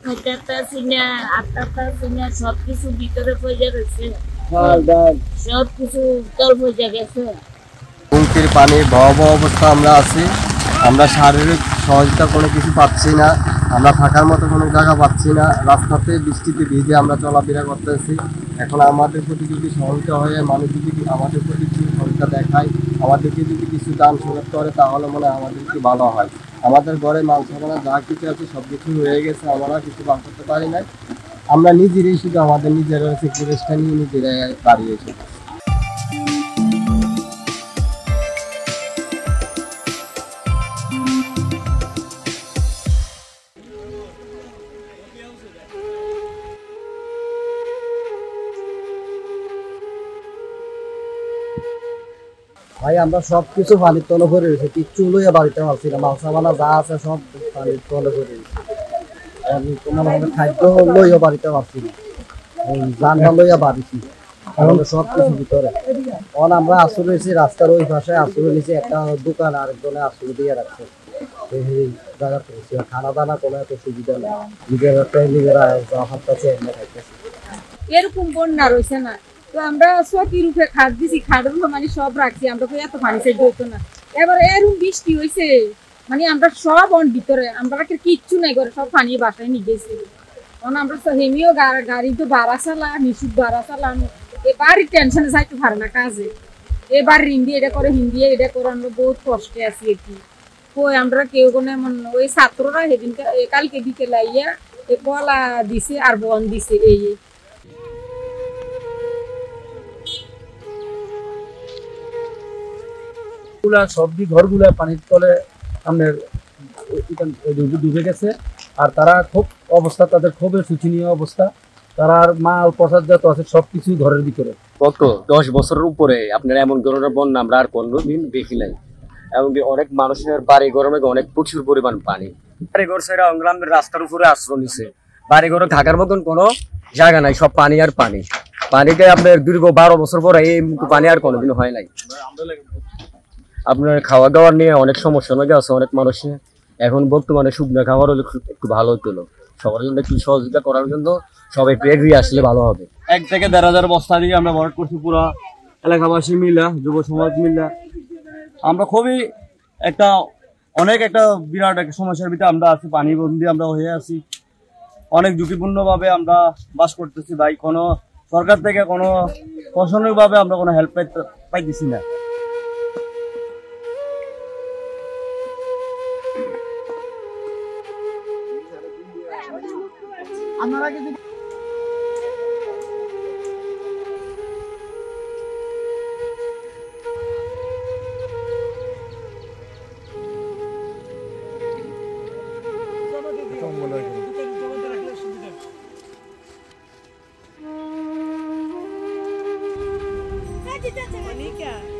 খাইতে না আটটাছি না সবকিছু ভিতরে পয়সা রয়েছে সবকিছু তল পয়সা গেছে হুমকির পানি ভয়াবহ অবস্থা আমরা আছি আমরা শারীরিক সহযোগিতা কোনো কিছু পাচ্ছি না আমরা থাকার মতো কোনো জায়গা পাচ্ছি না রাস্তাতে বৃষ্টিতে ভিজে আমরা চলাফেরা করতেছি এখন আমাদের প্রতি যদি সহযোগিতা হয়ে মানুষ যদি আমাদের প্রতি কিছু সহযোগিতা দেখায় আমাদেরকে যদি কিছু দান সুযোগ করে তাহলে মনে হয় আমাদের একটু ভালো হয় আমাদের ঘরে মাংস বানা যা কিছু আছে সব কিছু হয়ে গেছে আমরা কিছু বার করতে পারি না আমরা নিজেরাই শুধু আমাদের নিজেরা সিকিউরিটিটা নিয়ে নিজেরাই দাঁড়িয়েছি ভাই আমরা সবকিছু পানির তলে করে রয়েছে কিচ্ছু লইয়া বাড়িতে পারছি না মাংসা বানা যা আছে সব পানির তলে করে তোমার খাদ্য লইয়া বাড়িতে পারছি না জানটা লইয়া বাড়িছি আমাদের সবকিছু ভিতরে তখন আমরা আসলে রয়েছি রাস্তার ওই পাশে আসলে নিচে একটা দোকান আরেকজনে আসলে দিয়ে রাখছে এই জায়গা করেছি খানা দানা কোনো এত সুবিধা নেই নিজেরা নিজেরা হাত কাছে এনে খাইতেছি এরকম বন্যা রয়েছে না তো আমরা চকির উপরে খাট দিছি খাটের উপরে মানে সব রাখছি আমরা তো এত পানি চাই হইতো না এবার এরকম বৃষ্টি হয়েছে মানে আমরা সব অন ভিতরে আমরা কিচ্ছু নাই করে সব পানি বাসায় নিয়ে গেছি কারণ আমরা হেমিও গাড়ি তো বাড়া চালা নিশুক বাড়া চালানো এবারই টেনশনে যাইতে পারে না কাজে এবার হিন্দি এটা করে হিন্দি এটা করে আমরা বহুত কষ্টে আছি কি কই আমরা কেউ কোনো এমন ওই ছাত্ররা সেদিন কালকে বিকেলে আইয়া কলা দিছে আর বন দিছে এই সবজি ঘরগুলা পানির তলে আপনার ডুবে গেছে আর তারা খুব অবস্থা তাদের খুবই শোচনীয় অবস্থা তারা মাল প্রসাদজাত আছে সবকিছু ঘরের ভিতরে গত 10 বছরের উপরে আপনার এমন ধরনের বন্যা আমরা আর কোনোদিন দেখি নাই এমনকি অনেক মানুষের বাড়ি গরমে অনেক প্রচুর পরিমাণ পানি বাড়িঘর সেরা গ্রামের রাস্তার উপরে আশ্রয় নিছে বাড়িঘরে থাকার মতন কোনো জায়গা নাই সব পানি আর পানি পানিতে আপনার দীর্ঘ 12 বছর পরে এই পানি আর কোনোদিন হয় নাই আপনার খাওয়া দাওয়ার নিয়ে অনেক সমস্যা হয়ে গেছে অনেক মানুষের এখন বর্তমানে শুকনো খাবার হলে একটু ভালো হতো সবার জন্য একটু সহযোগিতা করার জন্য সবাই একটু এগিয়ে আসলে ভালো হবে 1 থেকে 1,500 বস্তা দিয়ে আমরা ভরাট করছি পুরো এলাকাবাসী মিলা যুব সমাজ মিলা আমরা খুবই অনেক একটা বিরাট একটা সমস্যার ভিতরে আমরা আছি পানি বন্দি আমরা হয়ে আছি অনেক ঝুঁকিপূর্ণভাবে আমরা বাস করতেছি ভাই কোনো সরকার থেকে কোনো প্রশাসনিকভাবে আমরা কোনো হেল্প পাইতেছি না আপনারা কি Monica.